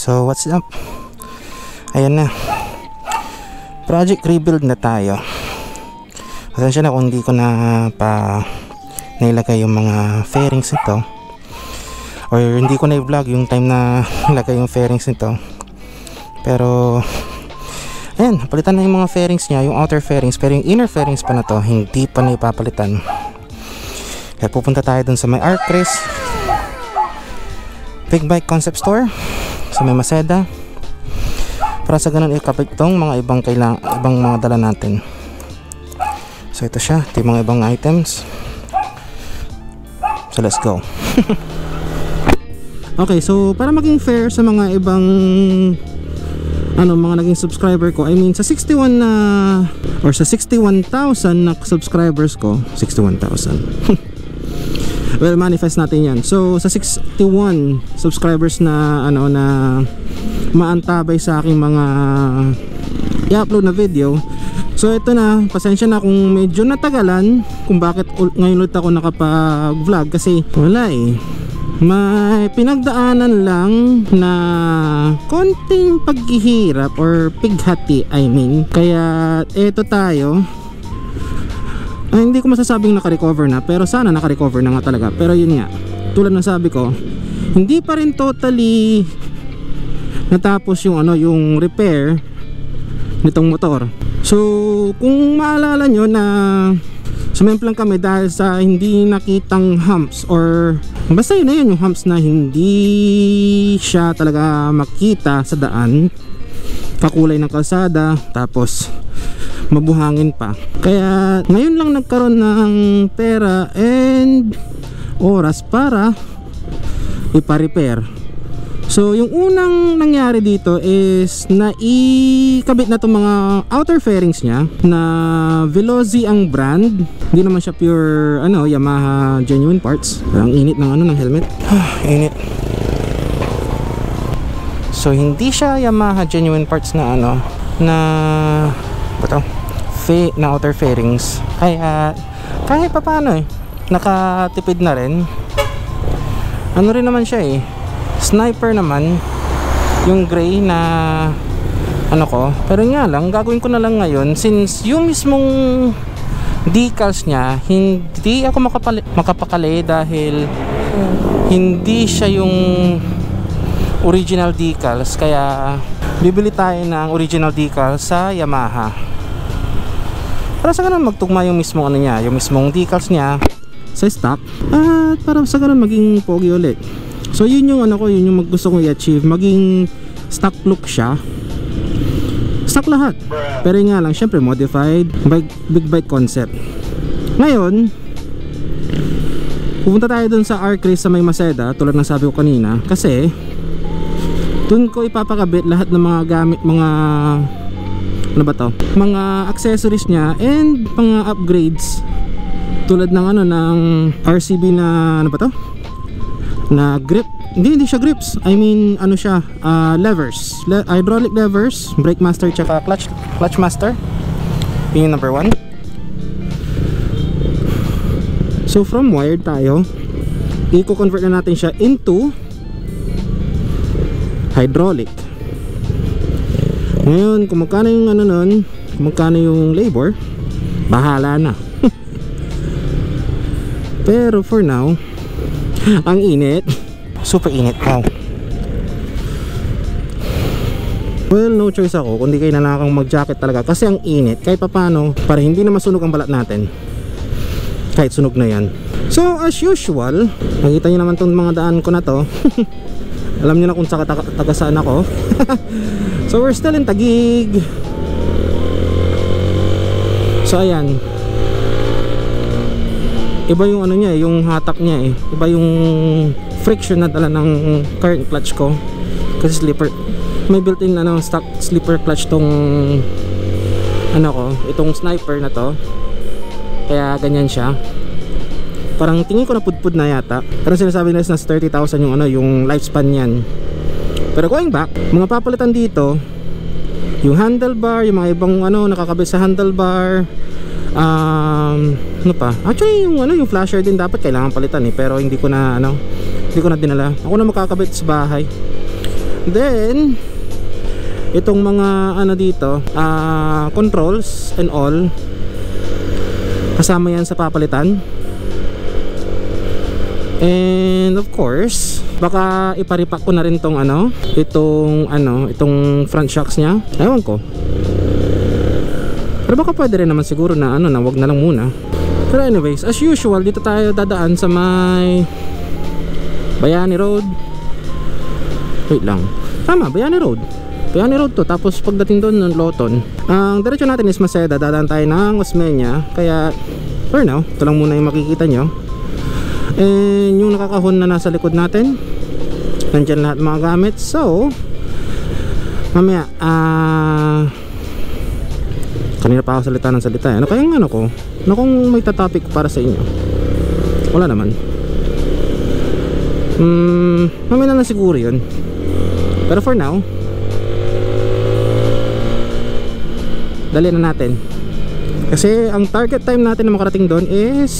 So what's up? Ayan na, project rebuild na tayo. Pasensya na kung hindi ko na pa nailagay yung mga fairings nito, or hindi ko na i-vlog yung time na nilagay yung fairings nito. Pero ayan, palitan na yung mga fairings nya, yung outer fairings, pero yung inner fairings pa na to hindi pa na ipapalitan. Kaya pupunta tayo dun sa may Arcris Big Bike Concept Store sa may Maseda, para sa ganun ikapit tong mga ibang mga dala natin. So ito siya, ito yung mga ibang items. So let's go. Okay, so para maging fair sa mga ibang mga naging subscriber ko, I mean sa 61 na or sa 61,000 na subscribers ko, 61,000. Well, manifest natin yan. So sa 61 subscribers na na maantabay sa aking mga i-upload na video. So ito na, pasensya na kung medyo natagalan kung bakit ngayon ulit ako nakapag-vlog, kasi wala may pinagdaanan lang na konting paghihirap or pighati, I mean. Kaya eto tayo. Hindi ko masasabing naka-recover na, pero sana naka-recover na nga talaga. Pero yun nga, tulad ng sabi ko, hindi pa rin totally natapos yung yung repair nitong motor. So kung maalala nyo na sumemplang kami dahil sa hindi nakitang humps, or basta yun na yun, yung humps na hindi siya talaga makita sa daan, kakulay ng kalsada, tapos mabuhangin pa. Kaya ngayon lang nagkaroon ng pera and oras para ipa-repair. So yung unang nangyari dito is naikabit na itong mga outer fairings nya na Veloci ang brand. Hindi naman siya pure Yamaha genuine parts. Ang init ng ng helmet. Init. So hindi siya Yamaha genuine parts na na outer fairings. Kaya kahit pa paano nakatipid na rin. Rin naman siya Sniper naman yung gray na pero nga lang gagawin ko na lang ngayon, since yung mismong decals nya hindi ako makapakali dahil hindi siya yung original decals. Kaya bibili tayo ng original decals sa Yamaha para sa ganun magtugma yung mismong yung mismong decals nya sa stock, at para sa ganun maging pogi ulit. So yun yung yun yung gusto kong i-achieve, maging stock look siya, stock lahat, pero nga lang syempre modified big bike concept. Ngayon pupunta tayo dun sa Arcris sa may Maseda, tulad ng sabi ko kanina, kasi dun ko ipapakabit lahat ng mga gamit, mga mga accessories nya and mga upgrades, tulad ng ng RCB na na grip. Hindi siya grips, I mean siya levers, hydraulic levers, brake master tsaka clutch master. Yung number 1. So from wired tayo, i-convert na natin siya into hydraulic. Ngayon kung magkano yung kung magkano yung labor, bahala na. Pero for now, ang init, super init. Well, no choice ako kundi kailangan mag-jacket talaga, kasi ang init. Kahit papano, para hindi na masunog ang balat natin, kahit sunog na yan. So as usual, nakita nyo naman tong mga daan ko na to. Alam nyo na kung taga saan ako. So we're still in Taguig. So ayan, iba yung niya, yung hatak niya iba yung friction na dala ng current clutch ko, kasi slipper, may built-in stock slipper clutch tong itong sniper na to, kaya ganyan siya. Parang tingin ko na pudpud na yata, pero sinasabi nila na 30,000 yung yung lifespan niyan. Pero going back, mga papalitan dito, yung handlebar, yung mga ibang nakakabit sa handlebar, ano pa? Actually yung yung flasher din dapat kailangan palitan pero hindi ko na dinala. Ako na makakabit sa bahay. Then itong mga ano dito, controls and all, kasama yan sa papalitan. And of course, baka iparipak ko na rin tong itong front shocks niya. Ewan ko. Pero baka pwede rin naman siguro na na wag na lang muna. Pero anyways, as usual, dito tayo dadaan sa may Bayani Road. Wait lang. Tama, Bayani Road. Bayani Road to. Tapos pagdating doon ng Loton, ang diretso natin is Maceda. Dadaan tayo ng Osmeña. Kaya for now, ito lang muna yung makikita nyo. And yung nakakahon na nasa likod natin, nandyan lahat mga gamit. So mamaya, kanina pa ako salita ng salita. Ano kayang ko? Ano kung may topic para sa inyo? Wala naman. Mamaya na lang siguro yun. Pero for now, dali na natin. Kasi ang target time natin na makarating doon is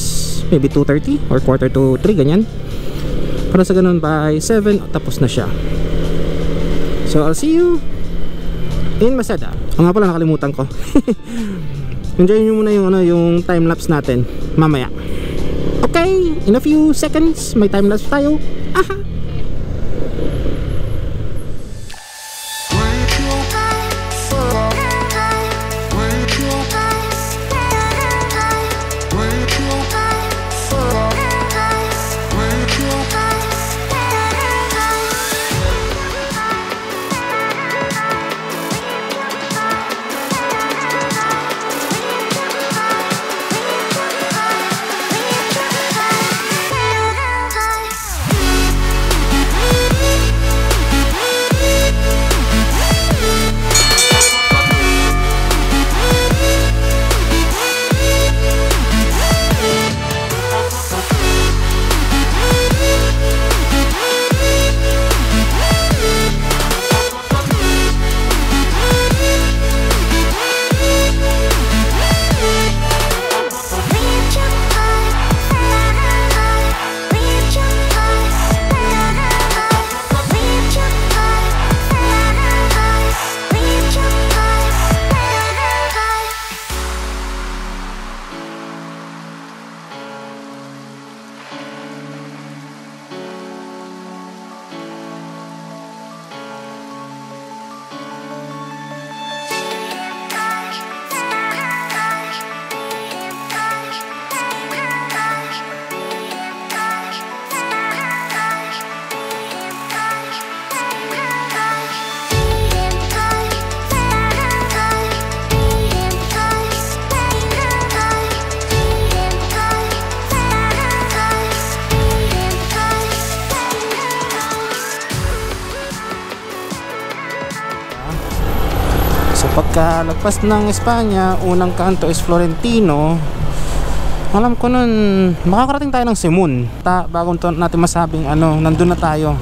maybe 2:30 or 2:45, ganyan. Para sa ganun by 7 tapos na siya. So I'll see you in Maceda. Nga pala, nakalimutan ko. Enjoy nyo muna yung time lapse natin mamaya. Okay, in a few seconds may time lapse tayo. Aha. Pagka lagpas ng Espanya, unang kanto is Florentino. Alam ko nun makakarating tayo ng Simon. Bago natin masabing nandun na tayo.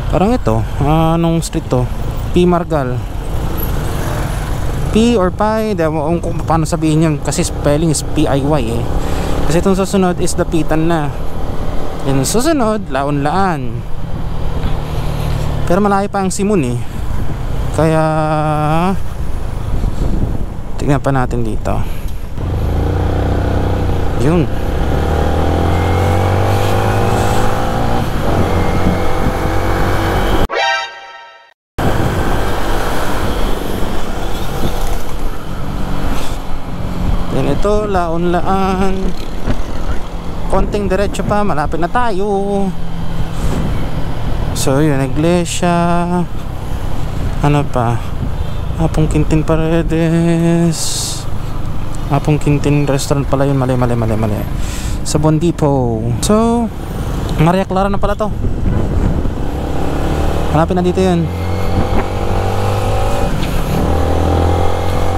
Parang ito, anong street to? P. Margal. P or Pi, kung paano sabihin yun, kasi spelling is P-I-Y eh. Kasi itong susunod is Dapitan na. Yung susunod, Laon-Laan. Pero malayo pa ang Simon eh. Kaya tignan pa natin dito. Yun. Yan ito, Laon-Laan. Konting diretso pa, malapit na tayo. So yun, Iglesia. Ano pa? Apong Quintin Paredes. Apong Quintin Restaurant pala yun. Mali. Sa Bondipo. So Maria Clara na pala to. Malapit na dito yun.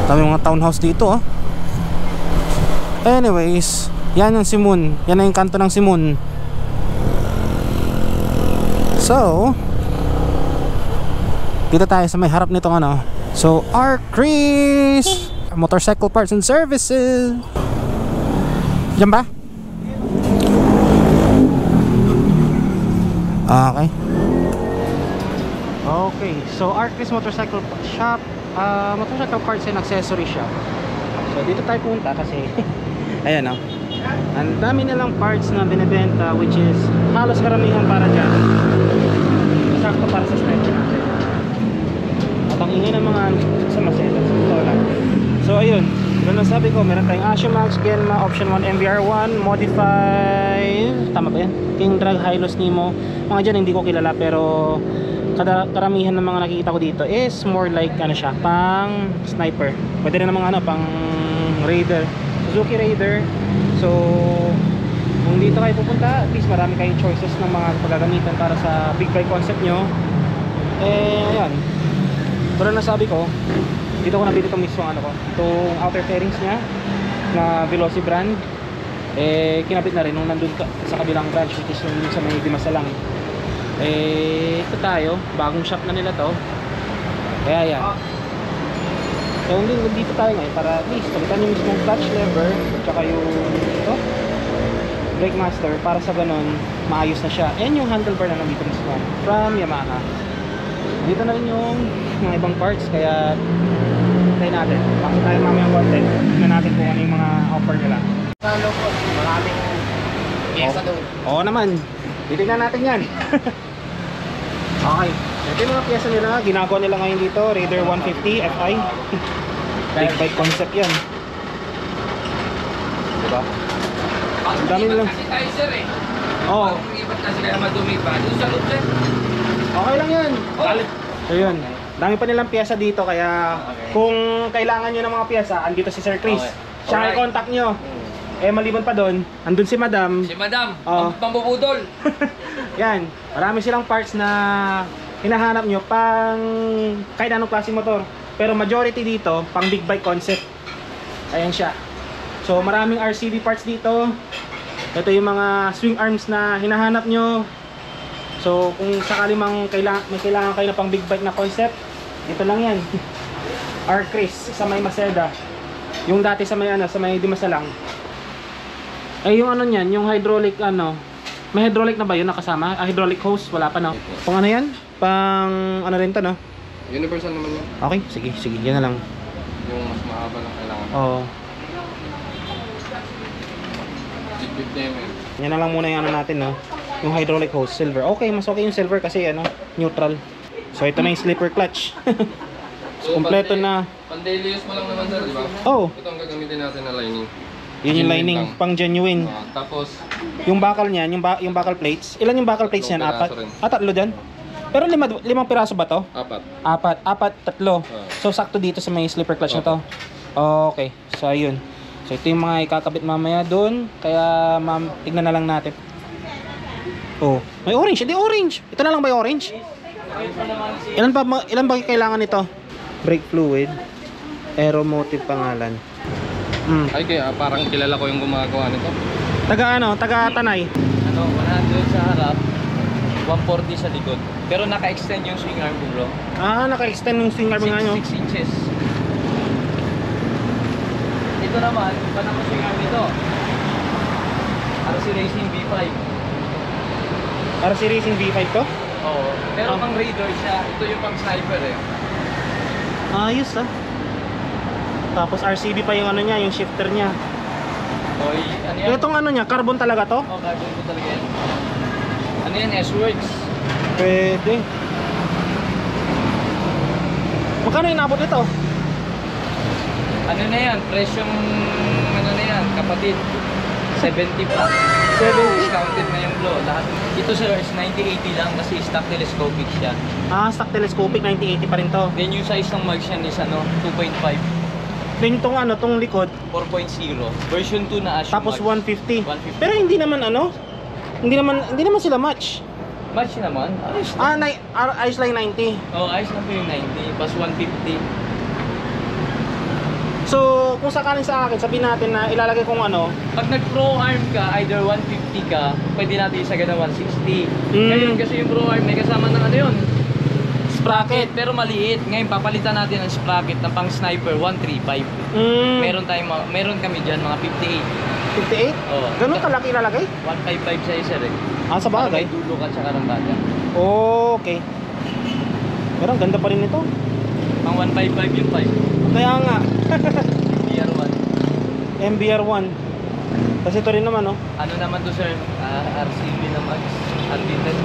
Dami mga townhouse dito Anyways, yan yung Simon. Yan na yung kanto ng Simon. So dito tayo sa may harap nitong So, R. Chris Motorcycle Parts and Services. Diyan ba? Okay. Okay, so Arcris Motorcycle Shop, motorcycle parts and accessory shop. So dito tayo punta kasi ayan o, ang dami nilang parts na binibenta, which is halos karamihan para dyan. Sakto para sa sniper natin. At ang ingay ng mga sa Maseda. So ayun, yun ang sabi ko, meron tayong Ashomax, Genma, Option 1, MBR1, Modify, tama ba yan? King Drag, Hylos, Nemo. Mga dyan hindi ko kilala, pero karamihan ng mga nakikita ko dito is more like ano siya, pang sniper. Pwede rin ng mga ano, pang Raider, Suzuki Raider. So kung dito kayo pupunta, at least marami kayong choices ng mga paggagamitan para sa big bike concept nyo. Eh ayan, pero nasabi ko, dito ko nabili itong mismo ano ko, itong outer fairings nya na Veloci brand. Eh kinabit na rin nung nandun sa kabilang branch, which is yung sa may Dimasalang. Eh ito tayo, bagong shop na nila to. Kaya yan, so dito tayo ngayon para at least palitan yung mismong clutch lever at saka yung ito, brake master, para sa ganun maayos na siya. And yung handlebar na nandito mismo from Yamaha. Dito na rin yung mga ibang parts, kaya try natin. Bakit tayo mamaya content, tignan natin kung ano yung mga offer nila. Ano po, maraming pyesa doon. Oo naman, titignan natin yan. Okay, ito yung mga pyesa nila, ginagawa nila ngayon dito, Raider 150 FI. Big bike concept yan, diba? Ang dami nilang kasi tayo sir eh. oo, Ibat kasi kaya madumi pa. Doon sa loob sir. okay lang yan. So yun, dami pa nilang pyesa dito, kaya kung kailangan nyo ng mga pyesa, andito si Sir Chris. Siya ay contact nyo. Eh maliban pa doon, andun si Madam. Si Madam, Oo. pambubudol. Yan, marami silang parts na hinahanap nyo pang kahit anong klaseng motor. Pero majority dito, pang big bike concept. Ayan siya. So maraming RCV parts dito. Ito yung mga swing arms na hinahanap nyo. So kung sakali may kailangan kayo na pang big bike na concept, dito lang yan. Arcris sa may Maseda. Yung dati sa may ano, sa may Dimasalang. Eh yung ano niyan, yung hydraulic ano, may hydraulic na ba yun nakasama? Hydraulic hose, wala pa no? Pang ano yan? Pang ano rin to no? Universal naman yan. Okay, sige, yan na lang. Yung mas mahaba lang kailangan. Oo. 50 mm. Yan na lang muna yung ano natin no? Yung hydraulic hose, silver. Okay, mas okay yung silver kasi ano, neutral. So ito na yung slipper clutch. So, kompleto na. Pan-daily use mo lang naman sir, di ba? Oh, Ito ang gagamitin natin na lining. yun yung lining, Genuine lang. pang genuine. Tapos, Yung bakal niyan, yung bakal plates. Ilan yung bakal plates niyan? Tatlong Apat? piraso rin. Tatlo dyan? Pero limang piraso ba to? 4. Apat, tatlo. Oo. So sakto dito sa may slipper clutch na to. Okay, so ayun. So ito yung mga ikakabit mamaya doon. Kaya ma'am, tignan na lang natin. Oh, may orange, hindi orange. Ito na lang ba yung orange? Ilan ba kailangan nito? Brake fluid, Aeromotive pangalan. Ay kaya parang kilala ko yung gumagawa nito. Taga ano, taga Tanay. Ano, 100 sa harap, 140 sa likod. Pero naka-extend yung swing arm ko bro. Ah, naka-extend yung swing arm nga nyo. 6 inches. Ito naman, iba naman swing arm nito. RC Racing V5. Para si Racing V5 to? Oo. Pero pang Raider siya. Ito yung pang sniper eh. Ayos ah. Tapos RCB pa yung ano niya, yung shifter niya. Oy, ano yan? Itong ano niya, carbon talaga to? Oh, carbon ko talaga yan. Ano yan? S-Works. Pwede. Magkano inabot nito? Ano na yan? Presyong ano na yan? Kapatid. 70 pa. 70? Discounted na yung blow. Lahat. Ito sir is 90-80 lang kasi stock telescopic siya. Ah, stock telescopic, 9080 pa rin to. Then yung size ng mags yan is ano? 2.5. Then itong ano, tong likod, 4.0. Version 2 na Ashton tapos mags. 150. 150. Pero hindi naman ano, hindi naman sila match. Match naman. Ayos Ah, na. ayos lang 90. Oh, ayos na po yung 90. Plus 150. So, kung sakaling sa akin, sabihin natin na ilalagay kong ano, Pag nag-pro arm ka, either 150 ka, pwede natin isagad ng 160. Mm. Ngayon kasi yung pro arm may kasama ng ano yun? sprocket. Pero maliit. Ngayon papalitan natin ang sprocket ng pang sniper 135. Meron kami diyan mga 58. 58? Oo. Ganun kalaki ilalagay? 155 sa isa rin. Ah, sa bagay. Para may dulo ka tsaka ng bata. Okay. Pero ang ganda pa rin ito. Pang 155 yung 5. Kaya nga. MBR1. MBR1. Kasi ito rin naman, oh. Ano naman to sir? RCB na max. Unlimited.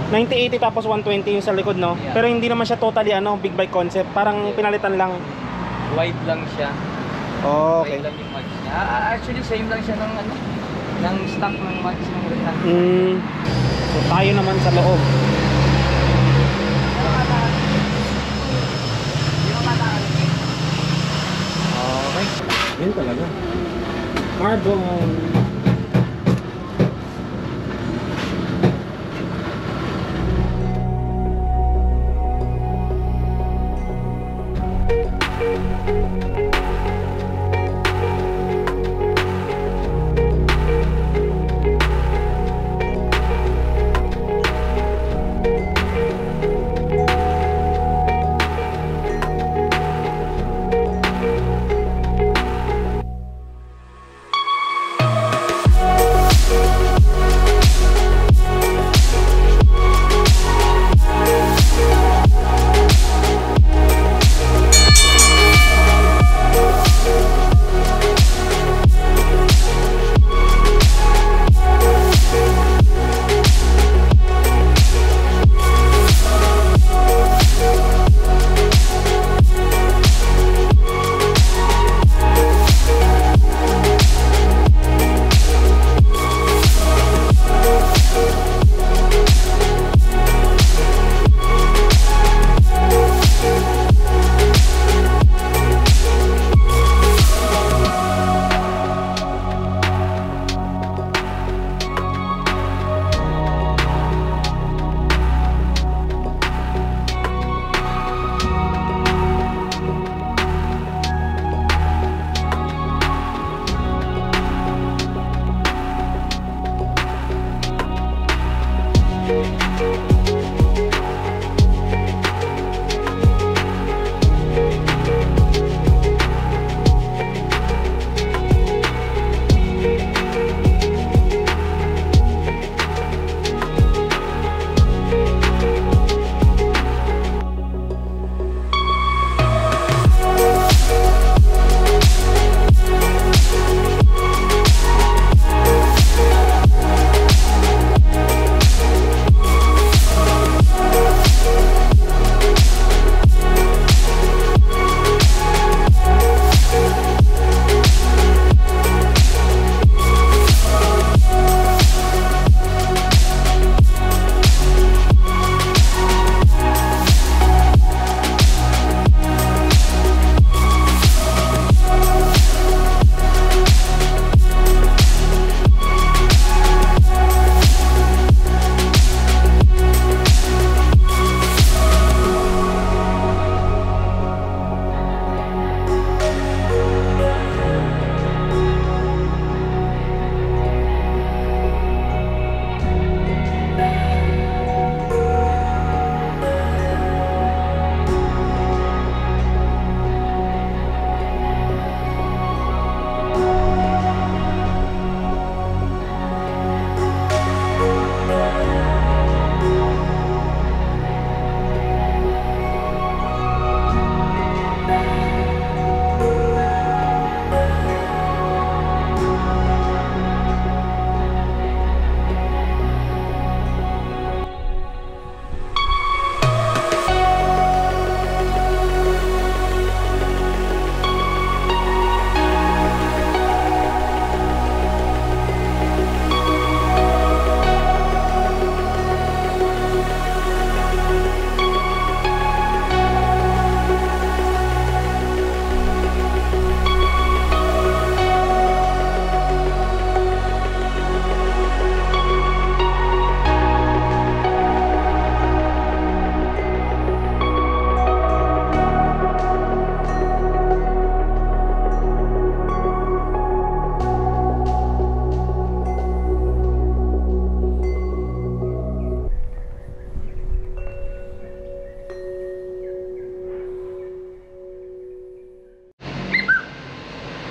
9080 tapos 120 yung sa likod, no? Yeah. Pero hindi naman siya totally big bike concept. Parang pinalitan lang. Wide lang siya. Oh, okay. Wide lang yung max niya. Actually same lang siya ng ng stock ng max ng Rehan. So tayo naman sa loob. Okay. Yan talaga. Carbon.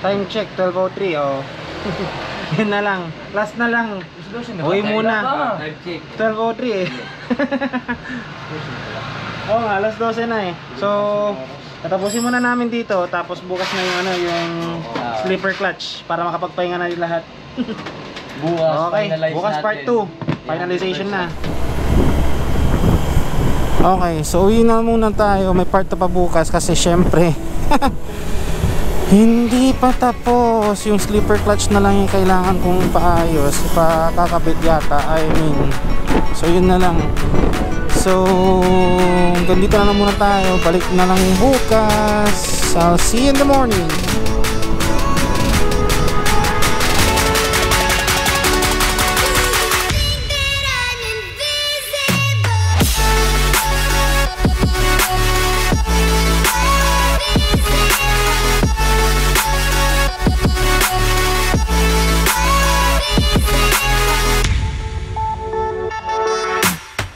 Time check, 12:03, oh. Yun na lang. Last na lang. Uwi muna. 12:03 eh. Oo nga, alas 12 na eh. So, tatapusin muna namin dito. Tapos bukas na yung yung slipper clutch para makapagpahinga na yung lahat. Bukas, okay, finalize bukas part natin. 2. Finalization na. Okay, so uwi na muna tayo. May part 2 pa bukas kasi syempre hindi pa tapos. Yung slipper clutch na lang yung kailangan kong paayos, pakakabit yata, I mean. So yun na lang. So hanggang dito na lang muna tayo. Balik na lang bukas. I'll see you in the morning.